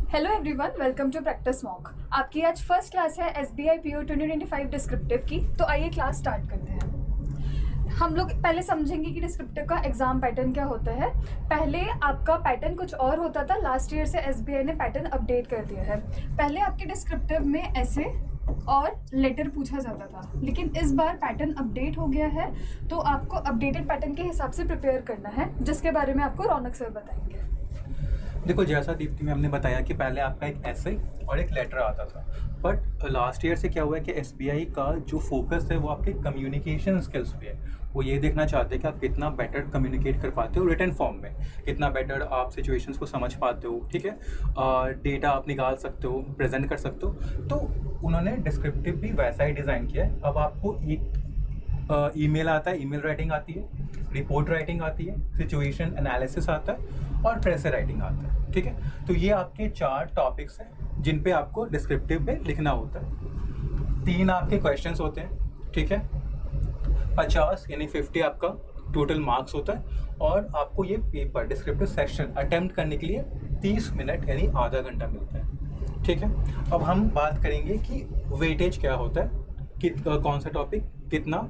Hello everyone, welcome to practice mock. आपकी आज first class है SBI PO 2025 डिस्क्रिप्टिव की। तो आइए क्लास स्टार्ट करते हैं। हम लोग पहले समझेंगे कि डिस्क्रिप्टिव का एग्जाम पैटर्न क्या होता है। पहले आपका पैटर्न कुछ और होता था, लास्ट ईयर से SBI ने पैटर्न अपडेट कर दिया है। पहले आपके डिस्क्रिप्टिव में ऐसे और लेटर पूछा जाता था, लेकिन इस बार पैटर्न अपडेट हो गया है, तो आपको अपडेटेड पैटर्न के हिसाब से प्रिपेयर करना है, जिसके बारे में आपको रौनक सर बताएंगे। देखो, जैसा दीप्ति मैम ने बताया कि पहले आपका एक ऐसे और एक लेटर आता था, बट लास्ट ईयर से क्या हुआ है कि SBI का जो फोकस है वो आपके कम्युनिकेशन स्किल्स पे है। वो ये देखना चाहते हैं कि आप कितना बेटर कम्युनिकेट कर पाते हो रिटन फॉर्म में, कितना बेटर आप सिचुएशंस को समझ पाते हो, ठीक है, डेटा आप निकाल सकते हो, प्रेजेंट कर सकते हो। तो उन्होंने डिस्क्रिप्टिव भी वैसा ही डिज़ाइन किया है। अब आपको एक ईमेल आता है, ईमेल राइटिंग आती है, रिपोर्ट राइटिंग आती है, सिचुएशन एनालिसिस आता है और प्रेशर राइटिंग आता है, ठीक है। तो ये आपके 4 टॉपिक्स हैं जिन पे आपको डिस्क्रिप्टिव में लिखना होता है। 3 आपके क्वेश्चंस होते हैं, ठीक है। 50 यानी 50 आपका टोटल मार्क्स होता है और आपको ये पेपर डिस्क्रिप्टिव सेक्शन अटेम्प्ट करने के लिए 30 मिनट यानी आधा घंटा मिलता है, ठीक है। अब हम बात करेंगे कि वेटेज क्या होता है, कि कौन सा टॉपिक कितना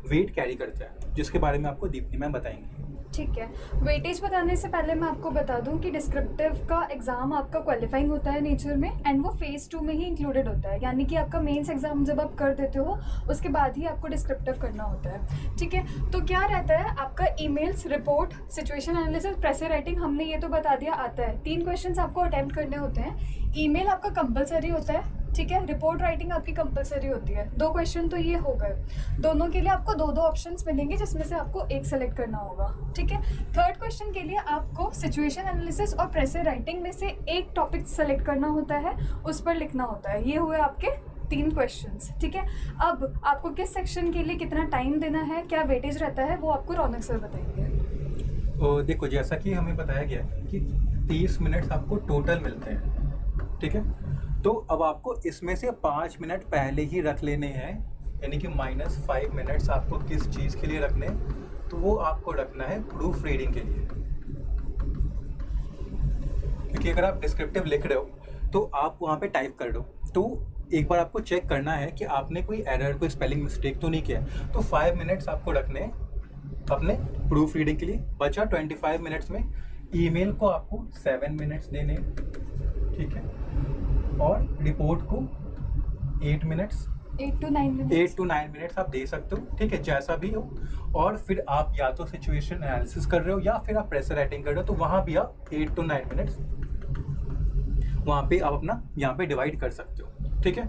वेट कैरी करता है, जिसके बारे में आपको दीप्ति मैम बताएंगे। ठीक है, वेटेज बताने से पहले मैं आपको बता दूं कि डिस्क्रिप्टिव का एग्जाम आपका क्वालिफाइंग होता है नेचर में, एंड वो फेज 2 में ही इंक्लूडेड होता है। यानी कि आपका मेंस एग्जाम जब आप कर देते हो उसके बाद ही आपको डिस्क्रिप्टिव करना होता है, ठीक है। तो क्या रहता है आपका emails, report, situation analysis, pressure writing, हमने ये तो बता दिया आता है। 3 क्वेश्चन आपको अटेम्प्ट करने होते हैं। ईमेल आपका कंपलसरी होता है, ठीक है। रिपोर्ट राइटिंग आपकी कंपलसरी होती है। 2 क्वेश्चन तो ये हो गए। दोनों के लिए आपको 2-2 ऑप्शंस मिलेंगे, जिसमें से आपको एक सेलेक्ट करना होगा, ठीक है। थर्ड क्वेश्चन के लिए आपको सिचुएशन एनालिसिस और प्रेशर राइटिंग में से एक टॉपिक सेलेक्ट करना होता है, उस पर लिखना होता है। ये हुए आपके 3 क्वेश्चंस, ठीक है। अब आपको किस सेक्शन के लिए कितना टाइम देना है, क्या वेटेज रहता है, वो आपको रौनक सर बताएंगे। देखो, जैसा कि हमें बताया गया कि 30 मिनट्स आपको टोटल मिलते हैं, ठीक है। तो अब आपको इसमें से 5 मिनट पहले ही रख लेने हैं, यानी कि -5 मिनट्स आपको किस चीज़ के लिए रखने हैं, तो वो आपको रखना है प्रूफ रीडिंग के लिए। क्योंकि अगर आप डिस्क्रिप्टिव लिख रहे हो तो आप वहाँ पे टाइप कर दो, तो एक बार आपको चेक करना है कि आपने कोई एरर, कोई स्पेलिंग मिस्टेक तो नहीं किया। तो 5 मिनट्स आपको रखने हैं अपने प्रूफ रीडिंग के लिए। बचा 25 मिनट्स में ईमेल को आपको 7 मिनट्स देने, ठीक है, और रिपोर्ट को 8 मिनट्स, 8 to 9 मिनट्स आप दे सकते हो, ठीक है, जैसा भी हो। और फिर आप या तो सिचुएशन एनालिसिस कर रहे हो या फिर आप प्रेशर राइटिंग कर रहे हो, तो वहाँ भी आप 8 to 9 मिनट्स वहाँ पे आप अपना यहाँ पे डिवाइड कर सकते हो, ठीक है।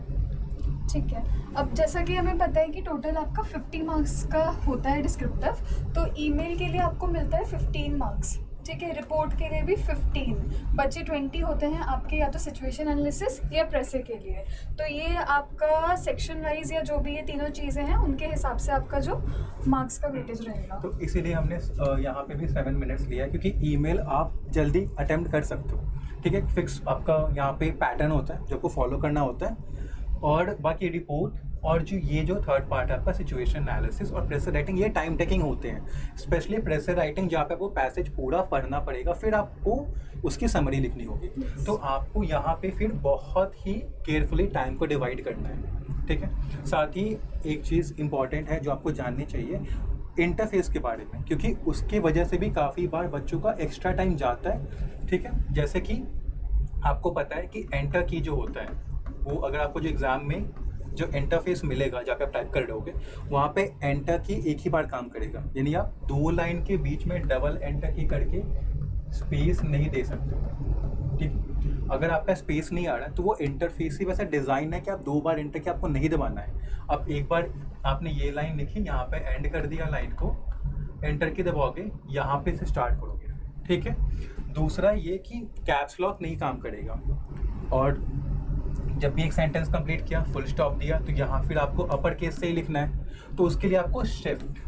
ठीक है। अब जैसा कि हमें पता है कि टोटल आपका 50 मार्क्स का होता है डिस्क्रिप्टिव, तो ईमेल के लिए आपको मिलता है 15 मार्क्स, ठीक है। रिपोर्ट के लिए भी 15, बचे 20 होते हैं आपके या तो सिचुएशन एनालिसिस या प्रेशर के लिए। तो ये आपका सेक्शन वाइज या जो भी ये तीनों चीज़ें हैं उनके हिसाब से आपका जो मार्क्स का वेटेज रहेगा। तो इसीलिए हमने यहाँ पे भी 7 मिनट्स लिया है, क्योंकि ईमेल आप जल्दी अटेम्प्ट कर सकते हो, ठीक है। फिक्स आपका यहाँ पे पैटर्न होता है जो आपको फॉलो करना होता है। और बाकी रिपोर्ट और जो ये जो थर्ड पार्ट है आपका सिचुएशन एनालिसिस और प्रेशर राइटिंग, ये टाइम टेकिंग होते हैं। स्पेशली प्रेशर राइटिंग जहाँ पे आपको पैसेज पूरा पढ़ना पड़ेगा, फिर आपको उसकी समरी लिखनी होगी। तो आपको यहाँ पे फिर बहुत ही केयरफुली टाइम को डिवाइड करना है, ठीक है। साथ ही एक चीज़ इंपॉर्टेंट है जो आपको जाननी चाहिए इंटरफेस के बारे में, क्योंकि उसकी वजह से भी काफ़ी बार बच्चों का एक्स्ट्रा टाइम जाता है, ठीक है। जैसे कि आपको पता है कि एंटर की जो होता है वो, अगर आपको जो एग्ज़ाम में जो इंटरफेस मिलेगा जहाँ पे आप टाइप कर रहे होगे, वहाँ पे एंटर की एक ही बार काम करेगा। यानी आप 2 लाइन के बीच में डबल एंटर की करके स्पेस नहीं दे सकते, ठीक। अगर आपका स्पेस नहीं आ रहा है तो वो इंटरफेस ही वैसा डिज़ाइन है कि आप 2 बार एंटर की आपको नहीं दबाना है। अब एक बार आपने ये लाइन लिखी, यहाँ पे एंड कर दिया लाइन को, एंटर की दबाओगे, यहाँ पे से स्टार्ट करोगे, ठीक है। दूसरा ये कि कैप्स लॉक नहीं काम करेगा, और जब भी एक सेंटेंस कंप्लीट किया, फुल स्टॉप दिया, तो यहाँ फिर आपको अपर केस से ही लिखना है। तो उसके लिए आपको शिफ्ट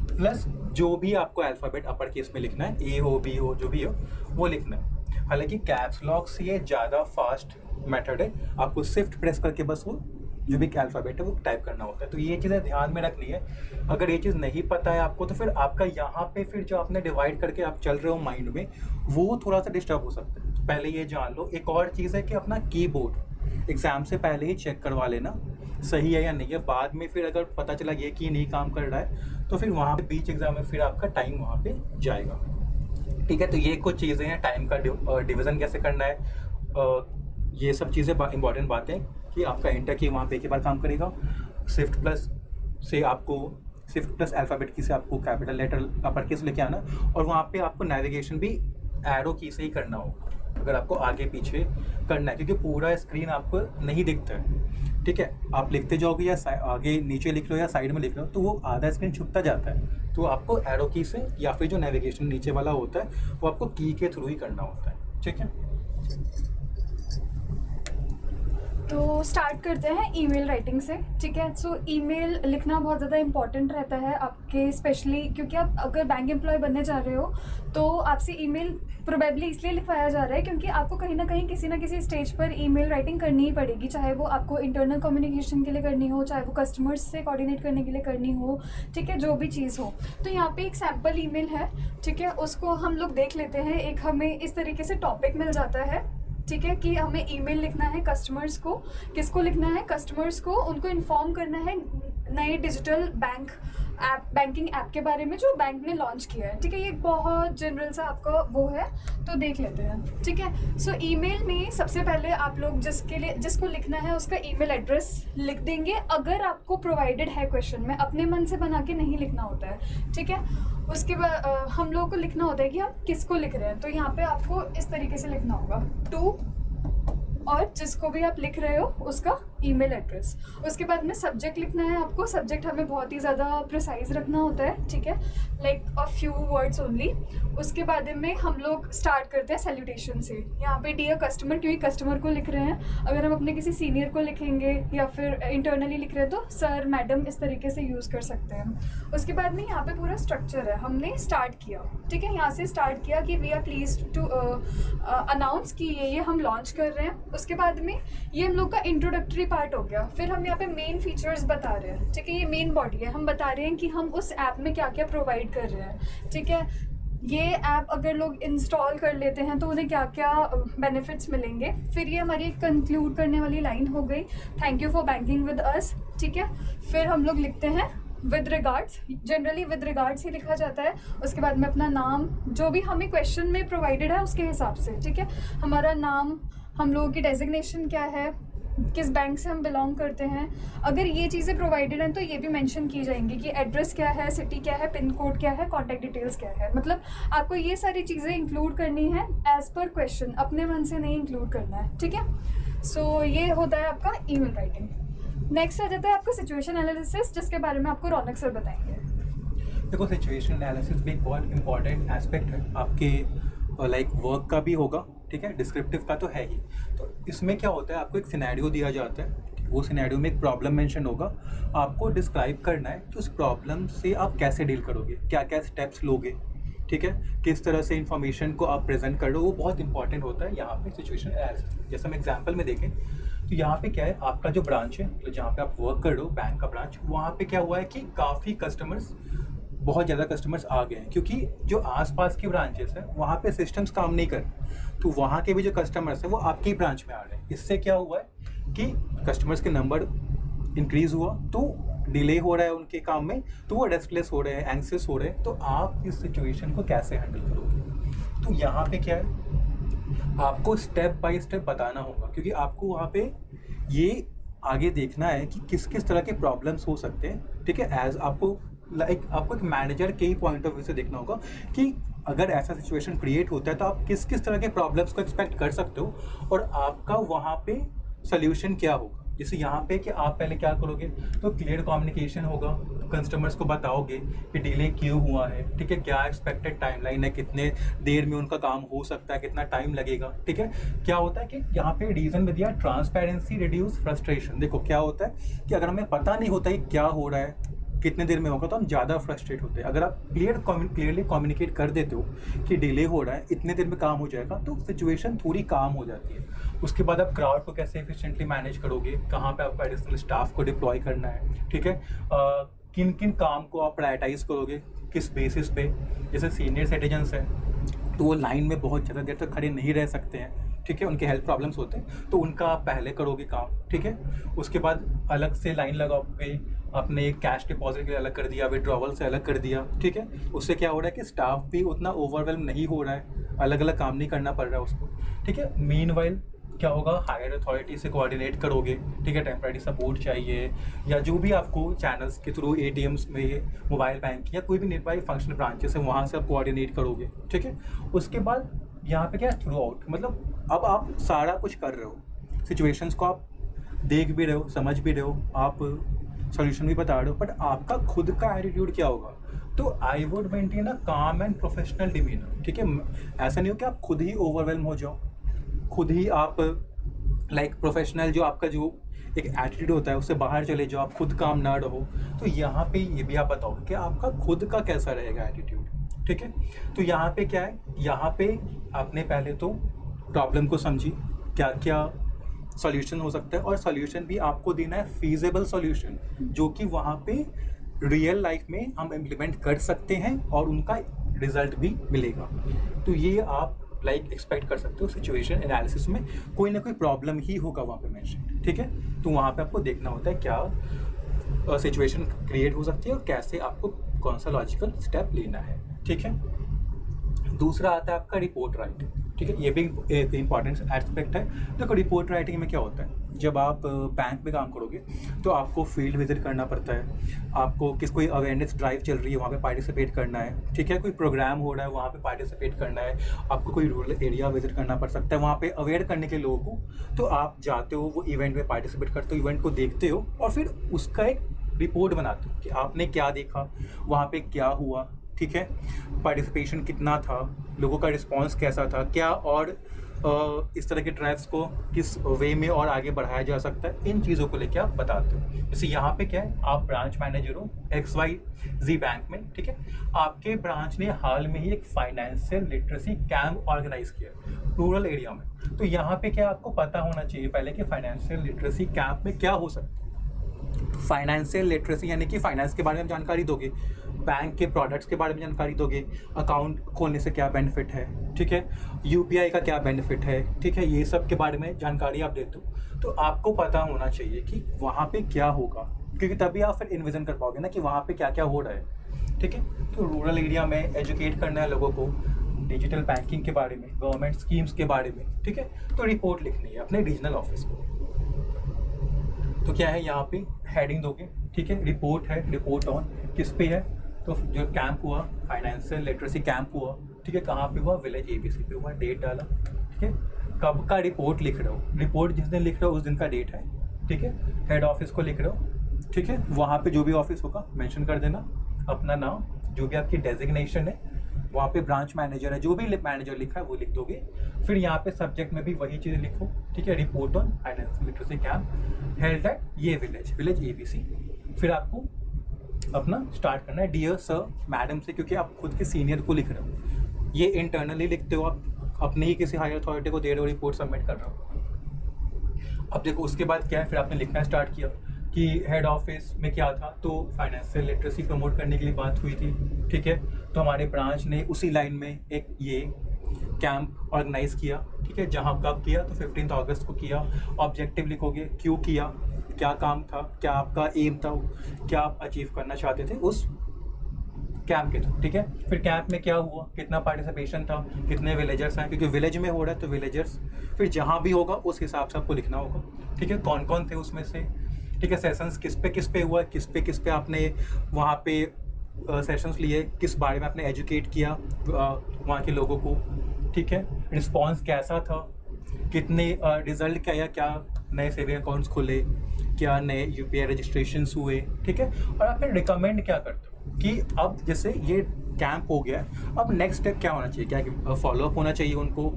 प्लस जो भी आपको अल्फ़ाबेट अपर केस में लिखना है, ए हो, बी हो, जो भी हो, वो लिखना है। हालांकि कैप्स लॉक से ये ज़्यादा फास्ट मेथड है, आपको शिफ्ट प्रेस करके बस वो जो भी अल्फ़ाबेट है वो टाइप करना होता है। तो ये चीज़ें ध्यान में रखनी है। अगर ये चीज़ नहीं पता है आपको, तो फिर आपका यहाँ पे फिर जो आपने डिवाइड करके आप चल रहे हो माइंड में, वो थोड़ा सा डिस्टर्ब हो सकता है। तो पहले ये जान लो। एक और चीज़ है कि अपना कीबोर्ड एग्ज़ाम से पहले ही चेक करवा लेना सही है या नहीं है। बाद में फिर अगर पता चला ये कि नहीं काम कर रहा है तो फिर वहाँ पे बीच एग्ज़ाम में फिर आपका टाइम वहाँ पे जाएगा। ठीक है, तो ये कुछ चीज़ें हैं, टाइम का डिवीज़न कैसे करना है, ये सब चीज़ें इंपॉर्टेंट बातें कि आपका एंटर की वहाँ पे एक ही बार काम करेगा। शिफ्ट प्लस से आपको शिफ्ट प्लस अल्फ़ाबेट की से आपको कैपिटल लेटर अपर केस लेके आना, और वहाँ पे आपको नेविगेशन भी एरो की से ही करना होगा अगर आपको आगे पीछे करना है, क्योंकि पूरा स्क्रीन आपको नहीं दिखता है। ठीक है, आप लिखते जाओगे या आगे नीचे लिख लो या साइड में लिख लो तो वो आधा स्क्रीन छुपता जाता है। तो आपको एरो की से या फिर जो नेविगेशन नीचे वाला होता है वो आपको की के थ्रू ही करना होता है। ठीक है, तो स्टार्ट करते हैं ईमेल राइटिंग से। ठीक है, सो ईमेल लिखना बहुत ज़्यादा इंपॉर्टेंट रहता है आपके, स्पेशली क्योंकि आप अगर बैंक एम्प्लॉय बनने जा रहे हो तो आपसे ईमेल प्रोबेबली इसलिए लिखवाया जा रहा है क्योंकि आपको कहीं ना कहीं किसी ना किसी स्टेज पर ईमेल राइटिंग करनी ही पड़ेगी, चाहे वो आपको इंटरनल कम्युनिकेशन के लिए करनी हो, चाहे वो कस्टमर्स से कोऑर्डिनेट करने के लिए करनी हो। ठीक है, जो भी चीज़ हो। तो यहाँ पे एक सैम्पल ईमेल है। ठीक है, उसको हम लोग देख लेते हैं। एक हमें इस तरीके से टॉपिक मिल जाता है। ठीक है, कि हमें ईमेल लिखना है कस्टमर्स को। किसको लिखना है? कस्टमर्स को। उनको इन्फॉर्म करना है नए डिजिटल बैंकिंग ऐप के बारे में जो बैंक ने लॉन्च किया है। ठीक है, ये बहुत जनरल सा आपका वो है, तो देख लेते हैं। ठीक है, सो ईमेल में सबसे पहले आप लोग जिसको लिखना है उसका ईमेल एड्रेस लिख देंगे, अगर आपको प्रोवाइडेड है क्वेश्चन में। अपने मन से बना के नहीं लिखना होता है। ठीक है, उसके बाद हम लोगों को लिखना होता है कि हम किसको लिख रहे हैं। तो यहाँ पे आपको इस तरीके से लिखना होगा, टू, और जिसको भी आप लिख रहे हो उसका ईमेल एड्रेस। उसके बाद में सब्जेक्ट लिखना है आपको। सब्जेक्ट हमें बहुत ही ज़्यादा प्रिसाइज रखना होता है। ठीक है, like a few words only. उसके बाद में हम लोग स्टार्ट करते हैं सैल्यूटेशन से। यहाँ पे डियर कस्टमर, क्योंकि कस्टमर को लिख रहे हैं। अगर हम अपने किसी सीनियर को लिखेंगे या फिर इंटरनली लिख रहे हैं तो सर, मैडम, इस तरीके से यूज़ कर सकते हैं। उसके बाद में यहाँ पे पूरा स्ट्रक्चर है। हमने स्टार्ट किया। ठीक है, यहाँ से स्टार्ट किया कि we are pleased to announce कि ये हम लॉन्च कर रहे हैं। उसके बाद में ये हम लोग का इंट्रोडक्टरी पार्ट हो गया। फिर हम यहाँ पे मेन फीचर्स बता रहे हैं। ठीक है, ये मेन बॉडी है। हम बता रहे हैं कि हम उस ऐप में क्या क्या प्रोवाइड कर रहे हैं। ठीक है, ये ऐप अगर लोग इंस्टॉल कर लेते हैं तो उन्हें क्या क्या बेनिफिट्स मिलेंगे। फिर ये हमारी कंक्लूड करने वाली लाइन हो गई, thank you for banking with us. ठीक है, फिर हम लोग लिखते हैं with regards. Generally with regards ही लिखा जाता है। उसके बाद में अपना नाम, जो भी हमें क्वेश्चन में प्रोवाइडेड है उसके हिसाब से। ठीक है, हमारा नाम, हम लोगों की डेजिग्नेशन क्या है, किस बैंक से हम बिलोंग करते हैं। अगर ये चीज़ें प्रोवाइडेड हैं तो ये भी मेंशन की जाएंगी कि एड्रेस क्या है, सिटी क्या है, पिन कोड क्या है, कॉन्टैक्ट डिटेल्स क्या है। मतलब आपको ये सारी चीज़ें इंक्लूड करनी है एज पर क्वेश्चन, अपने मन से नहीं इंक्लूड करना है। ठीक है, सो ये होता है आपका ईमेल राइटिंग। नेक्स्ट आ जाता है आपका सिचुएशन एनालिसिस, जिसके बारे में आपको रौनक सर बताएंगे। देखो, सिचुएशन एनालिसिस भी एक बहुत इंपॉर्टेंट एस्पेक्ट है आपके लाइक वर्क का भी होगा। ठीक है, डिस्क्रिप्टिव का तो है ही। तो इसमें क्या होता है, आपको एक सिनेरियो दिया जाता है। वो सिनेरियो में एक प्रॉब्लम मेंशन होगा। आपको डिस्क्राइब करना है कि उस प्रॉब्लम से आप कैसे डील करोगे, क्या क्या स्टेप्स लोगे। ठीक है, किस तरह से इन्फॉर्मेशन को आप प्रेजेंट कर रहे हो, वो बहुत इंपॉर्टेंट होता है यहाँ पे सिचुएशन एनालिसिस। जैसे हम एग्जाम्पल में देखें तो यहाँ पे क्या है, आपका जो ब्रांच है, तो जहाँ पे आप वर्क कर रहे हो, बैंक का ब्रांच, वहाँ पे क्या हुआ है कि काफ़ी कस्टमर्स, बहुत ज़्यादा कस्टमर्स आ गए हैं, क्योंकि जो आसपास की ब्रांचेस हैं वहाँ पे सिस्टम्स काम नहीं कर रहे। तो वहाँ के भी जो कस्टमर्स हैं वो आपकी ब्रांच में आ रहे हैं। इससे क्या हुआ है कि कस्टमर्स के नंबर इंक्रीज़ हुआ, तो डिले हो रहा है उनके काम में, तो वो रेस्टलेस हो रहे हैं, एंग्सियस हो रहे हैं। तो आप इस सिचुएशन को कैसे हैंडल करोगे? तो यहाँ पे क्या है, आपको स्टेप बाय स्टेप बताना होगा, क्योंकि आपको वहाँ पे ये आगे देखना है कि किस किस तरह के प्रॉब्लम्स हो सकते हैं। ठीक है, एज आपको आपको एक मैनेजर के ही पॉइंट ऑफ व्यू से देखना होगा कि अगर ऐसा सिचुएशन क्रिएट होता है तो आप किस किस तरह के प्रॉब्लम्स को एक्सपेक्ट कर सकते हो और आपका वहाँ पे सोल्यूशन क्या होगा। जैसे यहाँ पे कि आप पहले क्या करोगे, तो क्लियर कम्युनिकेशन होगा, तो कस्टमर्स को बताओगे कि डिले क्यों हुआ है। ठीक है, क्या एक्सपेक्टेड टाइमलाइन है, कितने देर में उनका काम हो सकता है, कितना टाइम लगेगा। ठीक है, क्या होता है कि यहाँ पे रीज़न में दिया ट्रांसपेरेंसी रिड्यूस फ्रस्ट्रेशन। देखो क्या होता है कि अगर हमें पता नहीं होता कि क्या हो रहा है, कितने देर में होगा, तो हम ज़्यादा फ्रस्ट्रेट होते हैं। अगर आप क्लियरली कम्युनिकेट कर देते हो कि डिले हो रहा है, इतने देर में काम हो जाएगा, तो सिचुएशन थोड़ी काम हो जाती है। उसके बाद आप क्राउड को कैसे एफिशिएंटली मैनेज करोगे, कहाँ पे आपको एडिशनल स्टाफ को डिप्लॉय करना है। ठीक है, किन किन काम को आप प्रायोरिटाइज करोगे, किस बेसिस पे। जैसे सीनियर सिटीजन्स हैं तो वो लाइन में बहुत ज़्यादा देर तक खड़े नहीं रह सकते हैं, ठीक है, उनके हेल्थ प्रॉब्लम्स होते हैं, तो उनका आप पहले करोगे काम, ठीक है। उसके बाद अलग से लाइन लगाओगे, अपने कैश डिपॉजिट के लिए अलग कर दिया, विड्रॉवल से अलग कर दिया, ठीक है। उससे क्या हो रहा है कि स्टाफ भी उतना ओवरवेल्म नहीं हो रहा है, अलग अलग काम नहीं करना पड़ रहा है उसको, ठीक है। मीनवाइल क्या होगा, हायर अथॉरिटी से कोऑर्डिनेट करोगे, ठीक है, टेम्परेरी सपोर्ट चाहिए या जो भी आपको चैनल्स के थ्रू ATMs में, मोबाइल बैंक या कोई भी नियरबाई फंक्शन ब्रांचेस है वहाँ से आप कोऑर्डिनेट करोगे, ठीक है। उसके बाद यहाँ पे क्या थ्रू आउट, मतलब अब आप सारा कुछ कर रहे हो, सिचुएशंस को आप देख भी रहे हो, समझ भी रहे हो, आप सॉल्यूशन भी बता रहे हो, बट आपका खुद का एटीट्यूड क्या होगा। तो आई वुड मेंटेन अ काम एंड प्रोफेशनल डिमीनर, ठीक है। ऐसा नहीं हो कि आप खुद ही ओवरवेल्म हो जाओ, खुद ही आप लाइक प्रोफेशनल जो आपका जो एक एटीट्यूड होता है उससे बाहर चले जाओ, आप खुद काम ना रहो। तो यहाँ पे ये भी आप बताओ कि आपका खुद का कैसा रहेगा एटीट्यूड, ठीक है। तो यहाँ पे क्या है, यहाँ पे आपने पहले तो प्रॉब्लम को समझी, क्या क्या सॉल्यूशन हो सकता है, और सॉल्यूशन भी आपको देना है फीजेबल सॉल्यूशन जो कि वहाँ पे रियल लाइफ में हम इम्प्लीमेंट कर सकते हैं और उनका रिजल्ट भी मिलेगा। तो ये आप लाइक एक्सपेक्ट कर सकते हो सिचुएशन एनालिसिस में कोई ना कोई प्रॉब्लम ही होगा वहाँ पे मेंशन, ठीक है। तो वहाँ पे आपको देखना होता है क्या सिचुएशन क्रिएट हो सकती है और कैसे आपको कौन सा लॉजिकल स्टेप लेना है, ठीक है। दूसरा आता है आपका रिपोर्ट राइटिंग, ठीक है। ये भी एक इंपॉर्टेंट एस्पेक्ट है। देखो रिपोर्ट राइटिंग में क्या होता है, जब आप बैंक में काम करोगे तो आपको फील्ड विजिट करना पड़ता है, आपको कोई अवेयरनेस ड्राइव चल रही है वहाँ पे पार्टिसिपेट करना है, ठीक है, कोई प्रोग्राम हो रहा है वहाँ पे पार्टिसिपेट करना है, आपको कोई रूरल एरिया विजिट करना पड़ सकता है वहाँ पे अवेयर करने के लोगों को। तो आप जाते हो, वो इवेंट में पार्टिसिपेट करते हो, इवेंट को देखते हो और फिर उसका एक रिपोर्ट बनाते हो कि आपने क्या देखा, वहाँ पे क्या हुआ, ठीक है, पार्टिसिपेशन कितना था, लोगों का रिस्पांस कैसा था, क्या और इस तरह के ड्राइव्स को किस वे में और आगे बढ़ाया जा सकता है, इन चीज़ों को लेके आप बताते हो। जैसे यहाँ पे क्या है, आप ब्रांच मैनेजर हो XYZ बैंक में, ठीक है, आपके ब्रांच ने हाल में ही एक फाइनेंशियल लिटरेसी कैंप ऑर्गेनाइज किया रूरल एरिया में। तो यहाँ पे क्या आपको पता होना चाहिए पहले कि फाइनेंशियल लिटरेसी कैंप में क्या हो सकता है। फाइनेंशियल लिटरेसी यानी कि फाइनेंस के बारे में जानकारी दोगे, बैंक के प्रोडक्ट्स के बारे में जानकारी दोगे, अकाउंट खोलने से क्या बेनिफिट है, ठीक है, UPI का क्या बेनिफिट है, ठीक है, ये सब के बारे में जानकारी आप देते हो। तो आपको पता होना चाहिए कि वहाँ पे क्या होगा, क्योंकि तभी आप फिर इन्विजन कर पाओगे ना कि वहाँ पे क्या क्या हो रहा है, ठीक है। तो रूरल एरिया में एजुकेट करना है लोगों को डिजिटल बैंकिंग के बारे में, गवर्नमेंट स्कीम्स के बारे में, ठीक है। तो रिपोर्ट लिखनी है अपने रीजनल ऑफिस को। तो क्या है, यहाँ पे हेडिंग दोगे, ठीक है, रिपोर्ट है, रिपोर्ट ऑन किस पे है, तो जो कैंप हुआ फाइनेंशियल लिटरेसी कैंप हुआ, ठीक है, कहाँ पे हुआ, विलेज ABC पे हुआ, डेट डाला, ठीक है, कब का रिपोर्ट लिख रहे हो, रिपोर्ट जिस दिन लिख रहे हो उस दिन का डेट है, ठीक है, हेड ऑफिस को लिख रहे हो, ठीक है, वहाँ पे जो भी ऑफिस होगा मेंशन कर देना, अपना नाम, जो भी आपकी डेजिग्नेशन है, वहाँ पे ब्रांच मैनेजर है, जो भी मैनेजर लिखा है वो लिख दोगे। फिर यहाँ पे सब्जेक्ट में भी वही चीज़ लिखो, ठीक है, report on financial literacy camp held at ये विलेज ABC। फिर आपको अपना स्टार्ट करना है डियर सर मैडम से, क्योंकि आप खुद के सीनियर को लिख रहे हो, ये इंटरनली लिखते हो, आप अपने ही किसी हायर अथॉरिटी को दे रहे हो, रिपोर्ट सबमिट कर रहे हो। अब देखो उसके बाद क्या है, फिर आपने लिखना स्टार्ट किया कि हेड ऑफिस में क्या था, तो फाइनेंशियल लिटरेसी प्रमोट करने के लिए बात हुई थी, ठीक है, तो हमारे ब्रांच ने उसी लाइन में एक ये कैंप ऑर्गेनाइज किया, ठीक है, जहाँ कब किया, तो 15 अगस्त को किया। ऑब्जेक्टिव लिखोगे, क्यों किया, क्या काम था, क्या आपका एम था, क्या आप अचीव करना चाहते थे उस कैंप के थ्रू, ठीक है। फिर कैंप में क्या हुआ, कितना पार्टिसिपेशन था, कितने विलेजर्स हैं, क्योंकि विलेज में हो रहा है तो विलेजर्स, फिर जहाँ भी होगा उस हिसाब से आपको लिखना होगा, ठीक है, कौन कौन थे उसमें से, ठीक है, सेशंस किस पे हुआ, किस पे आपने वहाँ पे सेशंस लिए, किस बारे में आपने एजुकेट किया वहाँ के लोगों को, ठीक है, रिस्पांस कैसा था, कितने रिजल्ट क्या, क्या नए सेविंग अकाउंट्स खुले, क्या नए UPI रजिस्ट्रेशंस हुए, ठीक है। और आप फिर रिकमेंड क्या करते हो कि अब जैसे ये कैंप हो गया, अब नेक्स्ट स्टेप क्या होना चाहिए, क्या फॉलोअप होना चाहिए उनको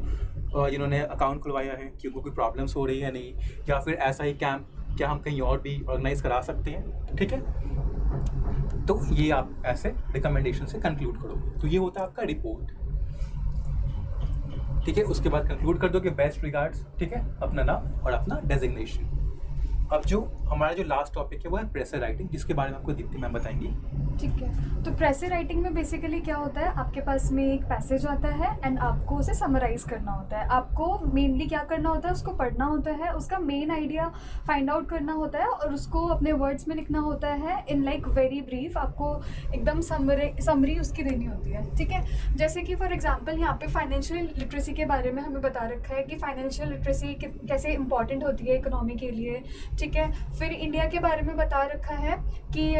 जिन्होंने अकाउंट खुलवाया है, कि उनको कोई प्रॉब्लम्स हो रही है नहीं, या फिर ऐसा ही कैंप क्या हम कहीं और भी ऑर्गेनाइज करा सकते हैं, ठीक है। तो ये आप ऐसे रिकमेंडेशन से कंक्लूड करोगे, तो ये होता है आपका रिपोर्ट, ठीक है। उसके बाद कंक्लूड कर दो कि बेस्ट रिगार्ड्स, ठीक है, अपना नाम और अपना डेजिग्नेशन। अब जो हमारा जो लास्ट टॉपिक है वो है प्रेशर राइटिंग, जिसके बारे में आपको दीप्ति मैम बताएंगी। ठीक है, तो प्रेसी राइटिंग में बेसिकली क्या होता है, आपके पास में एक पैसेज आता है एंड आपको उसे समराइज करना होता है। आपको मेनली क्या करना होता है, उसको पढ़ना होता है, उसका मेन आइडिया फाइंड आउट करना होता है और उसको अपने वर्ड्स में लिखना होता है इन लाइक वेरी ब्रीफ। आपको एकदम समरी उसकी देनी होती है। ठीक है, जैसे कि फॉर एग्जांपल यहाँ पे फाइनेंशियल लिटरेसी के बारे में हमें बता रखा है कि फाइनेंशियल लिटरेसी कैसे इंपॉर्टेंट होती है इकोनॉमी के लिए। ठीक है, फिर इंडिया के बारे में बता रखा है कि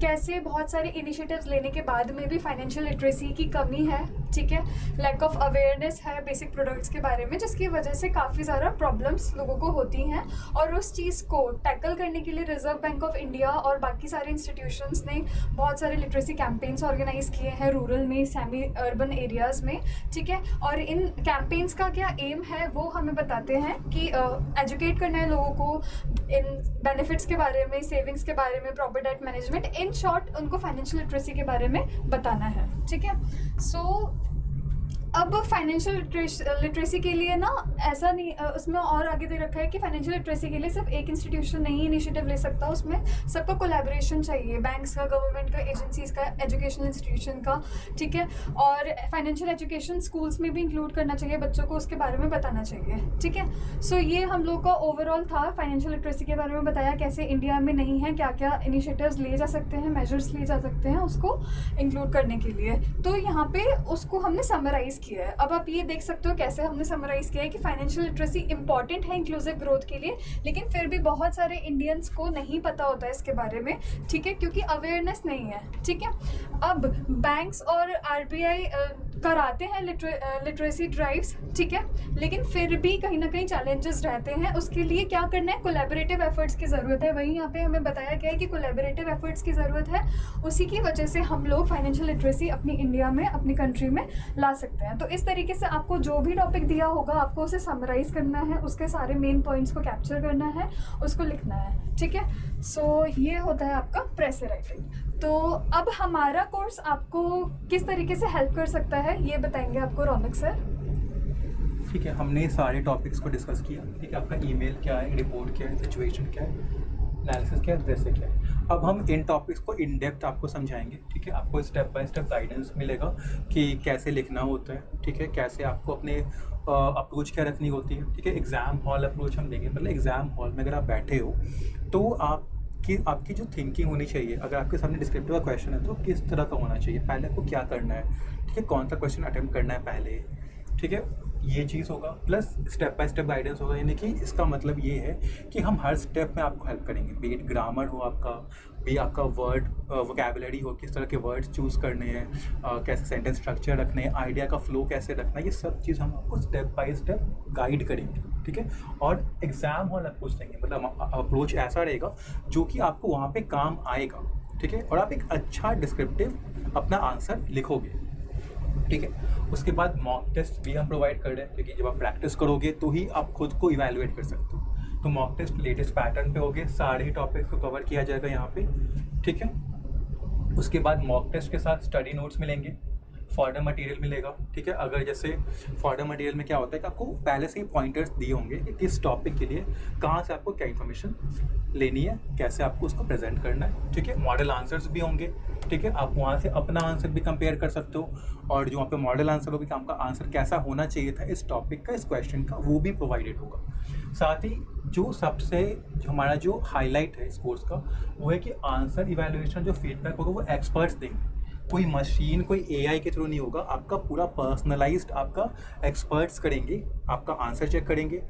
कैसे बहुत सारे इनिशिएटिव्स लेने के बाद में भी फाइनेंशियल लिटरेसी की कमी है। ठीक है, लैक ऑफ अवेयरनेस है बेसिक प्रोडक्ट्स के बारे में, जिसकी वजह से काफ़ी ज़्यादा प्रॉब्लम्स लोगों को होती हैं। और उस चीज़ को टैकल करने के लिए रिजर्व बैंक ऑफ इंडिया और बाकी सारे इंस्टीट्यूशंस ने बहुत सारे लिटरेसी कैंपेन्स ऑर्गेनाइज किए हैं रूरल में, सेमी अर्बन एरियाज़ में। ठीक है, और इन कैंपेन्स का क्या एम है वो हमें बताते हैं कि एजुकेट करना है लोगों को इन बेनिफिट्स के बारे में, सेविंग्स के बारे में, proper debt management, in short उनको फाइनेंशियल लिटरेसी के बारे में बताना है। ठीक है, सो अब फाइनेंशियल लिटरेसी के लिए ना ऐसा नहीं, उसमें और आगे दे रखा है कि फाइनेंशियल लिटरेसी के लिए सिर्फ एक इंस्टीट्यूशन नहीं इनिशिएटिव ले सकता, उसमें सबका कोलैबोरेशन चाहिए, बैंक्स का, गवर्नमेंट का, एजेंसीज का, एजुकेशनल इंस्टीट्यूशन का। ठीक है, और फाइनेंशियल एजुकेशन स्कूल्स में भी इंक्लूड करना चाहिए, बच्चों को उसके बारे में बताना चाहिए। ठीक है, सो ये हम लोग का ओवरऑल था, फाइनेंशियल लिटरेसी के बारे में बताया कैसे इंडिया में नहीं है, क्या क्या इनिशिएटिव्स लिए जा सकते हैं, मेजर्स लिए जा सकते हैं उसको इंक्लूड करने के लिए। तो यहाँ पे उसको हमने समराइज किया है। अब आप ये देख सकते हो कैसे हमने समराइज किया है कि फाइनेंशियल लिटरेसी इंपॉर्टेंट है इंक्लूसिव ग्रोथ के लिए, लेकिन फिर भी बहुत सारे इंडियंस को नहीं पता होता है इसके बारे में। ठीक है, क्योंकि अवेयरनेस नहीं है। ठीक है, अब बैंक्स और आरबीआई कराते हैं लिटरेसी ड्राइव्स। ठीक है, लेकिन फिर भी कहीं ना कहीं चैलेंजेस रहते हैं। उसके लिए क्या करना है, कोलैबोरेटिव एफर्ट्स की ज़रूरत है। वहीं यहाँ पे हमें बताया गया है कि कोलैबोरेटिव एफर्ट्स की ज़रूरत है। उसी की वजह से हम लोग फाइनेंशियल लिटरेसी अपनी इंडिया में, अपनी कंट्री में ला सकते हैं। तो इस तरीके से आपको जो भी टॉपिक दिया होगा आपको उसे समराइज करना है, उसके सारे मेन पॉइंट्स को कैप्चर करना है, उसको लिखना है। ठीक है, सो ये होता है आपका प्रेस राइटिंग। तो अब हमारा कोर्स आपको किस तरीके से हेल्प कर सकता है ये बताएंगे आपको रौनक सर। ठीक है, हमने सारे टॉपिक्स को डिस्कस किया। ठीक है, आपका ईमेल क्या है, रिपोर्ट क्या है, सिचुएशन क्या है, एनालिसिस क्या है, जैसे क्या है। अब हम इन टॉपिक्स को इन डेप्थ आपको समझाएंगे। ठीक है, आपको स्टेप बाय स्टेप गाइडेंस मिलेगा कि कैसे लिखना होता है। ठीक है, कैसे आपको अपने अप्रोच क्या रखनी होती है। ठीक है, एग्ज़ाम हॉल अप्रोच हम देंगे। मतलब एग्ज़ाम हॉल में अगर आप बैठे हो तो आपकी जो थिंकिंग होनी चाहिए, अगर आपके सामने डिस्क्रिप्टिव का क्वेश्चन है तो किस तरह का होना चाहिए, पहले आपको क्या करना है। ठीक है, कौन सा क्वेश्चन अटेम्प्ट करना है पहले। ठीक है, ये चीज़ होगा, plus step by step guidance होगा। यानी कि इसका मतलब ये है कि हम हर स्टेप में आपको हेल्प करेंगे, बी इट ग्रामर हो आपका, भी आपका वर्ड वोकैबुलरी हो, किस तरह के वर्ड्स चूज़ करने हैं, कैसे सेंटेंस स्ट्रक्चर रखने हैं, आइडिया का फ्लो कैसे रखना है, ये सब चीज़ हम आपको स्टेप बाय स्टेप गाइड करेंगे। ठीक है, और एग्ज़ाम हॉल अप्रोच देंगे। मतलब अप्रोच ऐसा रहेगा जो कि आपको वहाँ पे काम आएगा। ठीक है, और आप एक अच्छा डिस्क्रिप्टिव अपना आंसर लिखोगे। ठीक है, उसके बाद मॉक टेस्ट भी हम प्रोवाइड कर रहे हैं, क्योंकि जब आप प्रैक्टिस करोगे तो ही आप खुद को इवैल्यूएट कर सकते हो। तो मॉक टेस्ट लेटेस्ट पैटर्न पे होगे, सारे ही टॉपिक्स को कवर किया जाएगा यहाँ पे। ठीक है, उसके बाद मॉक टेस्ट के साथ स्टडी नोट्स मिलेंगे, फॉर्डर मटेरियल मिलेगा। ठीक है, अगर जैसे फॉर्डर मटेरियल में क्या होता है कि आपको पहले से ही पॉइंटर्स दिए होंगे कि किस टॉपिक के लिए कहाँ से आपको क्या इन्फॉर्मेशन लेनी है, कैसे आपको उसको प्रेजेंट करना है। ठीक है, मॉडल आंसर्स भी होंगे। ठीक है, आप वहाँ से अपना आंसर भी कंपेयर कर सकते हो, और जो वहाँ पे मॉडल आंसर होगा कि आपका आंसर कैसा होना चाहिए था इस टॉपिक का, इस क्वेश्चन का, वो भी प्रोवाइडेड होगा। साथ ही जो हमारा जो हाईलाइट है इस कोर्स का वो है कि आंसर इवैल्यूएशन जो फीडबैक होगा वो एक्सपर्ट्स देंगे। कोई मशीन, कोई एआई के थ्रू नहीं होगा, आपका पूरा पर्सनलाइज्ड आपका एक्सपर्ट्स करेंगे, आपका आंसर चेक करेंगे,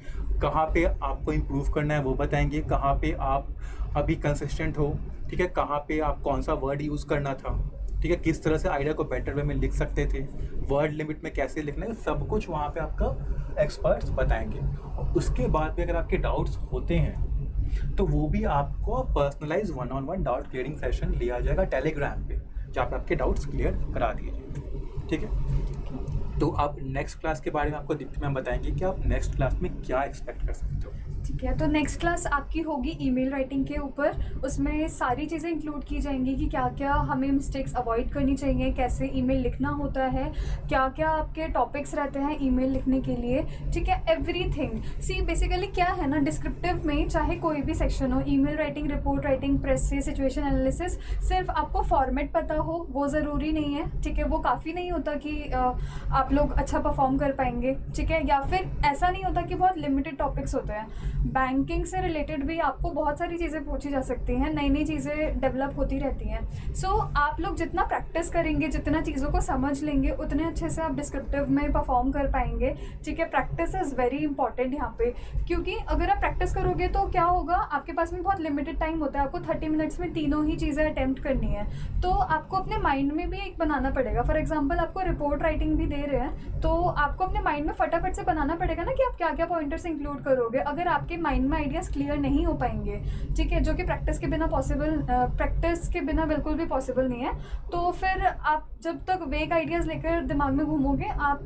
कहाँ पे आपको इम्प्रूव करना है वो बताएंगे, कहाँ पे आप अभी कंसिस्टेंट हो। ठीक है, कहाँ पे आप कौन सा वर्ड यूज़ करना था। ठीक है, किस तरह से आइडिया को बेटर वे में लिख सकते थे, वर्ड लिमिट में कैसे लिखना है, सब कुछ वहाँ पे आपका एक्सपर्ट्स बताएंगे। और उसके बाद भी अगर आपके डाउट्स होते हैं तो वो भी आपको personalise 1-on-1 doubt clearing session लिया जाएगा टेलीग्राम पे, जहाँ पे आपके डाउट्स क्लियर करा दिए जाएंगे। ठीक है। तो आप नेक्स्ट क्लास के बारे में आपको दीप्ति मैम बताएंगे कि आप नेक्स्ट क्लास में क्या एक्सपेक्ट कर सकते हो। ठीक है, तो नेक्स्ट क्लास आपकी होगी ईमेल राइटिंग के ऊपर। उसमें सारी चीज़ें इंक्लूड की जाएंगी कि क्या क्या हमें मिस्टेक्स अवॉइड करनी चाहिए, कैसे ईमेल लिखना होता है, क्या क्या आपके टॉपिक्स रहते हैं ईमेल लिखने के लिए। ठीक है, एवरीथिंग। सी बेसिकली क्या है ना, डिस्क्रिप्टिव में चाहे कोई भी सेक्शन हो, email writing, report writing, press से सिचुएशन एनालिसिस, सिर्फ आपको फॉर्मेट पता हो वो ज़रूरी नहीं है। ठीक है, वो काफ़ी नहीं होता कि आप लोग अच्छा परफॉर्म कर पाएंगे। ठीक है, या फिर ऐसा नहीं होता कि बहुत लिमिटेड टॉपिक्स होते हैं। बैंकिंग से रिलेटेड भी आपको बहुत सारी चीज़ें पूछी जा सकती हैं, नई नई चीज़ें डेवलप होती रहती हैं। सो आप लोग जितना प्रैक्टिस करेंगे, जितना चीज़ों को समझ लेंगे, उतने अच्छे से आप डिस्क्रिप्टिव में परफॉर्म कर पाएंगे। ठीक है, प्रैक्टिस इज़ वेरी इंपॉर्टेंट यहाँ पे, क्योंकि अगर आप प्रैक्टिस करोगे तो क्या होगा, आपके पास में बहुत लिमिटेड टाइम होता है, आपको 30 मिनट्स में तीनों ही चीज़ें अटैम्प्ट करनी है। तो आपको अपने माइंड में भी एक बनाना पड़ेगा। फॉर एग्जाम्पल आपको रिपोर्ट राइटिंग भी दे रहे हैं, तो आपको अपने माइंड में फटाफट से बनाना पड़ेगा ना कि आप क्या क्या पॉइंटर्स इंक्लूड करोगे। अगर आपके माइंड में आइडियाज़ क्लियर नहीं हो पाएंगे, ठीक है, जो कि प्रैक्टिस के बिना बिल्कुल भी पॉसिबल नहीं है, तो फिर आप जब तक वेग आइडियाज़ लेकर दिमाग में घूमोगे, आप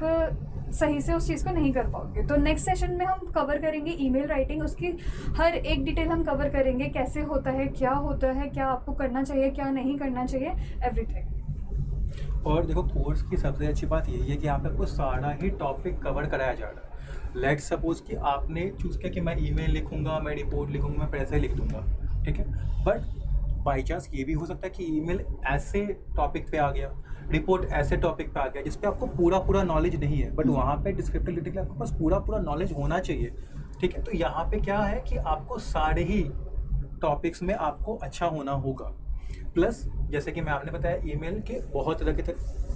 सही से उस चीज़ को नहीं कर पाओगे। तो नेक्स्ट सेशन में हम कवर करेंगे ईमेल राइटिंग, उसकी हर एक डिटेल हम कवर करेंगे, कैसे होता है, क्या आपको करना चाहिए, क्या नहीं करना चाहिए, एवरीथिंग। और देखो, कोर्स की सबसे अच्छी बात यही है कि यहाँ पे आपको सारा ही टॉपिक कवर कराया जा रहा है। लेट्स सपोज कि आपने चूज़ किया कि मैं ईमेल लिखूंगा, मैं रिपोर्ट लिखूंगा, मैं पैसे लिख दूंगा, ठीक है, बट बाई चांस ये भी हो सकता है कि ईमेल ऐसे टॉपिक पे आ गया, रिपोर्ट ऐसे टॉपिक पे आ गया जिस पे आपको पूरा नॉलेज नहीं है, बट वहाँ पे डिस्क्रिप्टिव लिखने के लिए आपके पास पूरा नॉलेज होना चाहिए। ठीक है, तो यहाँ पे क्या है कि आपको सारे ही टॉपिक्स में आपको अच्छा होना होगा। प्लस जैसे कि मैं आपने बताया, ईमेल के बहुत तरह के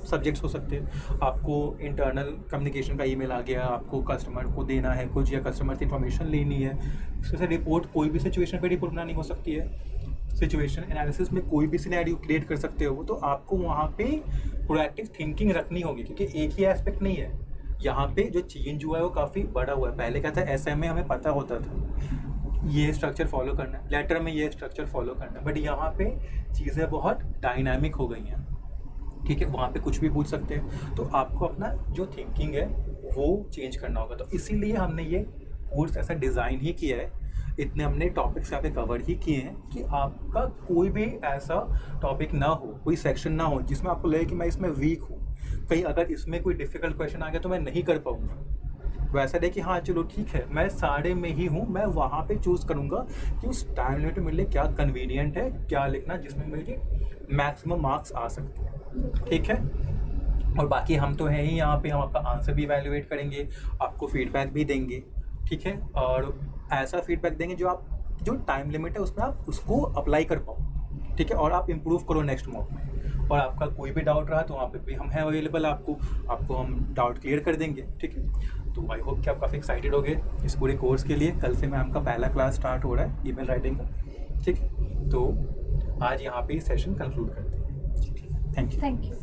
सब्जेक्ट्स हो सकते हैं। आपको इंटरनल कम्युनिकेशन का ईमेल आ गया, आपको कस्टमर को देना है कुछ या कस्टमर से इंफॉर्मेशन लेनी है। जैसे रिपोर्ट, कोई भी सिचुएशन पे रिपोर्ट बनानी हो सकती है। सिचुएशन एनालिसिस में कोई भी सिनेरियो क्रिएट कर सकते हो, तो आपको वहाँ पे प्रोएक्टिव थिंकिंग रखनी होगी, क्योंकि एक ही एस्पेक्ट नहीं है। यहाँ पे जो चेंज हुआ है वो काफ़ी बड़ा हुआ है। पहले क्या था, एसएम हमें पता होता था ये स्ट्रक्चर फॉलो करना है, लेटर में ये स्ट्रक्चर फॉलो करना है, बट यहाँ पे चीज़ें बहुत डायनामिक हो गई हैं। ठीक है, वहाँ पे कुछ भी पूछ सकते हैं, तो आपको अपना जो थिंकिंग है वो चेंज करना होगा। तो इसीलिए हमने ये कोर्स ऐसा डिज़ाइन ही किया है, इतने हमने टॉपिक्स यहाँ पे कवर ही किए हैं कि आपका कोई भी ऐसा टॉपिक ना हो, कोई सेक्शन ना हो जिसमें आपको लगे कि मैं इसमें वीक हूँ, कहीं अगर इसमें कोई डिफ़िकल्ट क्वेश्चन आ गया तो मैं नहीं कर पाऊँगा। वैसा नहीं कि हाँ चलो ठीक है मैं सारे में ही हूँ, मैं वहाँ पे चूज़ करूँगा कि उस टाइम लिमिट में मेरे लिए क्या कन्वीनियंट है, क्या लिखना जिसमें मेरे मैक्सिमम मार्क्स आ सकते हैं। ठीक है, और बाकी हम तो हैं ही यहाँ पे, हम आपका आंसर भी वैल्यूएट करेंगे, आपको फीडबैक भी देंगे। ठीक है, और ऐसा फीडबैक देंगे जो टाइम लिमिट है उसमें आप उसको अप्लाई कर पाओ। ठीक है, और आप इम्प्रूव करो नेक्स्ट मॉक में। और आपका कोई भी डाउट रहा तो वहाँ पे भी हम हैं अवेलेबल, आपको हम डाउट क्लियर कर देंगे। ठीक है, तो आई होप कि आप काफ़ी एक्साइटेड हो गए इस पूरे कोर्स के लिए। कल से मैम का पहला क्लास स्टार्ट हो रहा है ईमेल राइटिंग का। ठीक है, तो आज यहाँ पे सेशन कंक्लूड करते हैं। Thank you.